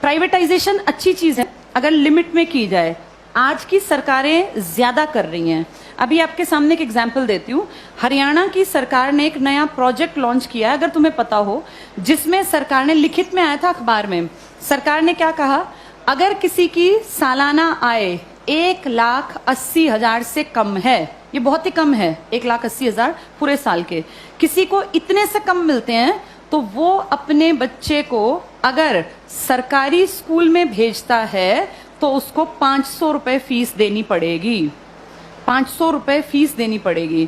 Privatisation अच्छी चीज है अगर लिमिट में की जाए। आज की सरकारें ज्यादा कर रही हैं। अभी आपके सामने एक एग्जाम्पल देती हूँ। हरियाणा की सरकार ने एक नया प्रोजेक्ट लॉन्च किया है, अगर तुम्हें पता हो, जिसमें सरकार ने, लिखित में आया था अखबार में, सरकार ने क्या कहा, अगर किसी की सालाना आय 1,80,000 से कम है, ये बहुत ही कम है, 1,80,000 पूरे साल के, किसी को इतने से कम मिलते हैं तो वो अपने बच्चे को अगर सरकारी स्कूल में भेजता है तो उसको 500 रुपए फीस देनी पड़ेगी। 500 रुपए फीस देनी पड़ेगी।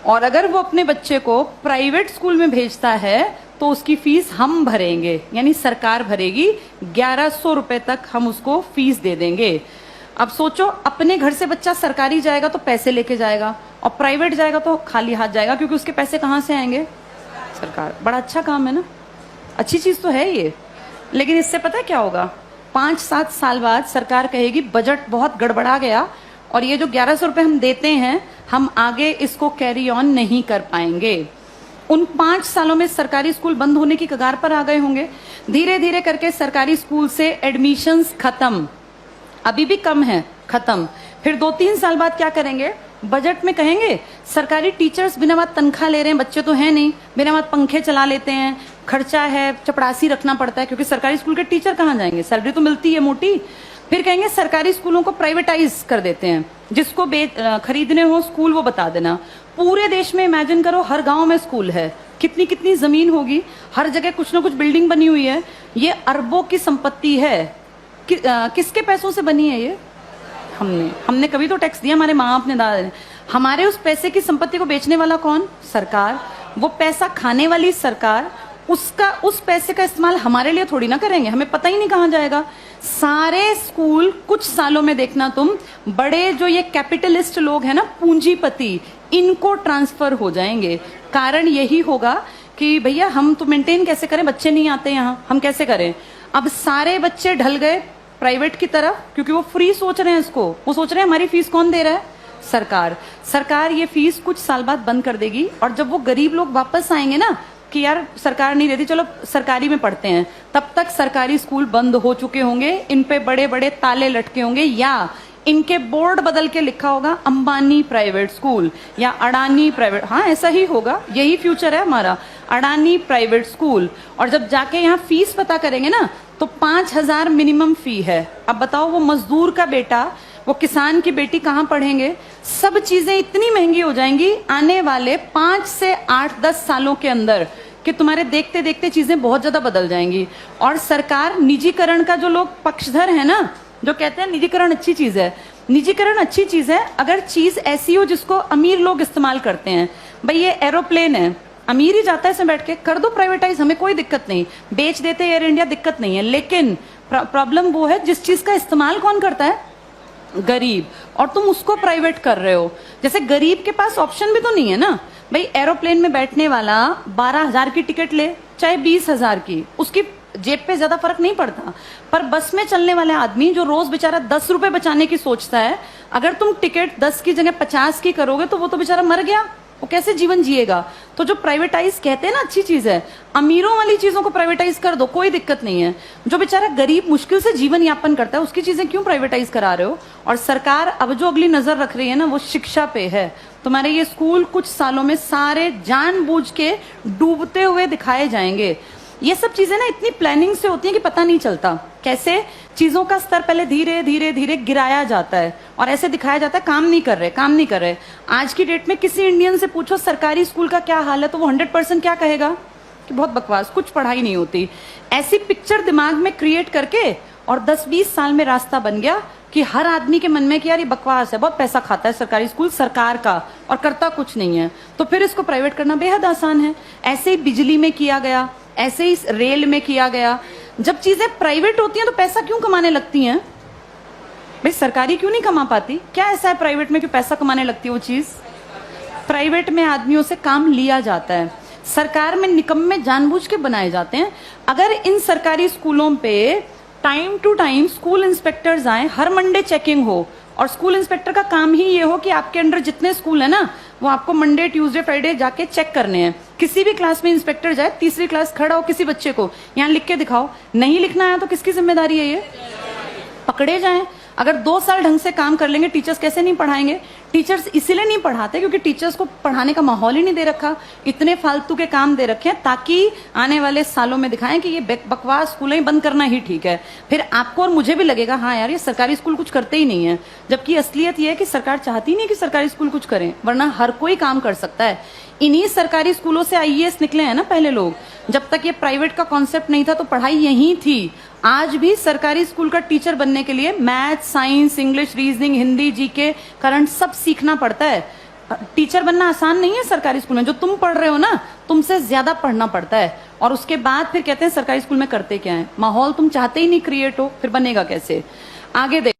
और अगर वो अपने बच्चे को प्राइवेट स्कूल में भेजता है तो उसकी फीस हम भरेंगे, यानी सरकार भरेगी। 1100 रुपए तक हम उसको फीस दे देंगे। अब सोचो, अपने घर से बच्चा सरकारी जाएगा तो पैसे लेके जाएगा और प्राइवेट जाएगा तो खाली हाथ जाएगा, क्योंकि उसके पैसे कहाँ से आएंगे? सरकार। बड़ा अच्छा काम है ना, अच्छी चीज तो है ये। लेकिन इससे पता है क्या होगा? 5-7 साल बाद सरकार कहेगी बजट बहुत गड़बड़ा गया और ये जो 1100 रुपए हम देते हैं, हम आगे इसको कैरी ऑन नहीं कर पाएंगे। उन 5 सालों में सरकारी स्कूल बंद होने की कगार पर आ गए होंगे। धीरे धीरे करके सरकारी स्कूल से एडमिशंस खत्म, अभी भी कम है, खत्म। फिर 2-3 साल बाद क्या करेंगे? बजट में कहेंगे सरकारी टीचर्स बिना बात तनख्वाह ले रहे हैं, बच्चे तो हैं नहीं, बिना बात पंखे चला लेते हैं, खर्चा है, चपरासी रखना पड़ता है, क्योंकि सरकारी स्कूल के टीचर कहाँ जाएंगे, सैलरी तो मिलती है मोटी। फिर कहेंगे सरकारी स्कूलों को प्राइवेटाइज कर देते हैं, जिसको खरीदने हो स्कूल वो बता देना। पूरे देश में इमेजिन करो, हर गांव में स्कूल है, कितनी कितनी जमीन होगी, हर जगह कुछ ना कुछ बिल्डिंग बनी हुई है। ये अरबों की संपत्ति है। किसके पैसों से बनी है ये? हमने कभी तो टैक्स दिया, हमारे माँ बाप ने, दादा ने। हमारे उस पैसे की संपत्ति को बेचने वाला कौन? सरकार। वो पैसा खाने वाली सरकार। उस पैसे का इस्तेमाल हमारे लिए थोड़ी ना करेंगे, हमें पता ही नहीं कहाँ जाएगा। सारे स्कूल कुछ सालों में देखना तुम, बड़े जो ये कैपिटलिस्ट लोग हैं ना, पूंजीपति, इनको ट्रांसफर हो जाएंगे। कारण यही होगा कि भैया हम तो मेंटेन कैसे करें, बच्चे नहीं आते यहाँ, हम कैसे करें? अब सारे बच्चे ढल गए प्राइवेट की तरफ, क्योंकि वो फ्री सोच रहे हैं इसको। वो सोच रहे हैं हमारी फीस कौन दे रहा है? सरकार। सरकार ये फीस कुछ साल बाद बंद कर देगी, और जब वो गरीब लोग वापस आएंगे ना कि यार सरकार नहीं देती, चलो सरकारी में पढ़ते हैं, तब तक सरकारी स्कूल बंद हो चुके होंगे, इन पे बड़े बड़े ताले लटके होंगे, या इनके बोर्ड बदल के लिखा होगा अंबानी प्राइवेट स्कूल या अडानी प्राइवेट। हाँ, ऐसा ही होगा, यही फ्यूचर है हमारा, अडानी प्राइवेट स्कूल। और जब जाके यहाँ फीस पता करेंगे ना तो 5,000 मिनिमम फी है। अब बताओ, वो मजदूर का बेटा, वो किसान की बेटी कहाँ पढ़ेंगे? सब चीजें इतनी महंगी हो जाएंगी आने वाले 5 से 8-10 सालों के अंदर कि तुम्हारे देखते देखते चीजें बहुत ज्यादा बदल जाएंगी। और सरकार निजीकरण का, जो लोग पक्षधर है ना, जो कहते हैं निजीकरण अच्छी चीज है, निजीकरण अच्छी चीज है अगर चीज ऐसी हो जिसको अमीर लोग इस्तेमाल करते हैं। भाई ये एरोप्लेन है, अमीर ही जाता है इसमें बैठ के, कर दो प्राइवेटाइज, हमें कोई दिक्कत नहीं, बेच देते एयर इंडिया, दिक्कत नहीं है। लेकिन प्रॉब्लम वो है जिस चीज का इस्तेमाल कौन करता है? गरीब। और तुम उसको प्राइवेट कर रहे हो। जैसे गरीब के पास ऑप्शन भी तो नहीं है ना। भाई एरोप्लेन में बैठने वाला 12,000 की टिकट ले, चाहे 20,000 की, उसकी जेब पे ज्यादा फर्क नहीं पड़ता। पर बस में चलने वाले आदमी जो रोज बेचारा 10 रुपए बचाने की सोचता है, अगर तुम टिकट 10 की जगह 50 की करोगे तो वो तो बेचारा मर गया, वो कैसे जीवन जिएगा? तो जो प्राइवेटाइज कहते हैं ना अच्छी चीज है, अमीरों वाली चीजों को प्राइवेटाइज कर दो, कोई दिक्कत नहीं है। जो बेचारा गरीब मुश्किल से जीवन यापन करता है, उसकी चीजें क्यों प्राइवेटाइज करा रहे हो? और सरकार अब जो अगली नजर रख रही है ना, वो शिक्षा पे है। तुम्हारे ये स्कूल कुछ सालों में सारे जानबूझ के डूबते हुए दिखाए जाएंगे। ये सब चीजें ना इतनी प्लानिंग से होती हैं कि पता नहीं चलता कैसे चीजों का स्तर पहले धीरे धीरे धीरे गिराया जाता है और ऐसे दिखाया जाता है काम नहीं कर रहे, काम नहीं कर रहे। आज की डेट में किसी इंडियन से पूछो सरकारी स्कूल का क्या हाल है, तो वो 100% क्या कहेगा कि बहुत बकवास, कुछ पढ़ाई नहीं होती। ऐसी पिक्चर दिमाग में क्रिएट करके और 10-20 साल में रास्ता बन गया कि हर आदमी के मन में कि यार ये बकवास है, बहुत पैसा खाता है सरकारी स्कूल सरकार का और करता कुछ नहीं है, तो फिर इसको प्राइवेट करना बेहद आसान है। ऐसे ही बिजली में किया गया, ऐसे ही रेल में किया गया। जब चीजें प्राइवेट होती हैं तो पैसा क्यों कमाने लगती हैं? भाई सरकारी क्यों नहीं कमा पाती? क्या ऐसा है प्राइवेट में कि पैसा कमाने लगती है वो चीज? प्राइवेट में आदमियों से काम लिया जाता है, सरकार में निकम्मे जानबूझ के बनाए जाते हैं। अगर इन सरकारी स्कूलों पे time to time school inspectors आए, हर मंडे चेकिंग हो, और स्कूल इंस्पेक्टर का काम ही ये हो कि आपके अंडर जितने स्कूल है ना, वो आपको मंडे ट्यूसडे फ्राइडे जाके चेक करने हैं किसी भी क्लास में इंस्पेक्टर जाए, तीसरी क्लास खड़ा हो, किसी बच्चे को यहाँ लिख के दिखाओ, नहीं लिखना आया तो किसकी जिम्मेदारी है ये? पकड़े जाएं। अगर 2 साल ढंग से काम कर लेंगे, टीचर्स कैसे नहीं पढ़ाएंगे? टीचर्स इसीलिए नहीं पढ़ाते क्योंकि टीचर्स को पढ़ाने का माहौल ही नहीं दे रखा, इतने फालतू के काम दे रखे हैं ताकि आने वाले सालों में दिखाएं कि ये बकवास स्कूलें ही बंद करना ही ठीक है। फिर आपको और मुझे भी लगेगा हाँ यार ये सरकारी स्कूल कुछ करते ही नहीं है, जबकि असलियत ये है कि सरकार चाहती नहीं कि सरकारी स्कूल कुछ करें, वरना हर कोई काम कर सकता है। इन्हीं सरकारी स्कूलों से आईएएस निकले हैं ना पहले लोग, जब तक ये प्राइवेट का कॉन्सेप्ट नहीं था तो पढ़ाई यही थी। आज भी सरकारी स्कूल का टीचर बनने के लिए math, science, English, reasoning, Hindi, GK, current सब सीखना पड़ता है। टीचर बनना आसान नहीं है सरकारी स्कूल में, जो तुम पढ़ रहे हो ना तुमसे ज्यादा पढ़ना पड़ता है। और उसके बाद फिर कहते हैं सरकारी स्कूल में करते क्या है? माहौल तुम चाहते ही नहीं क्रिएट हो, फिर बनेगा कैसे? आगे देख।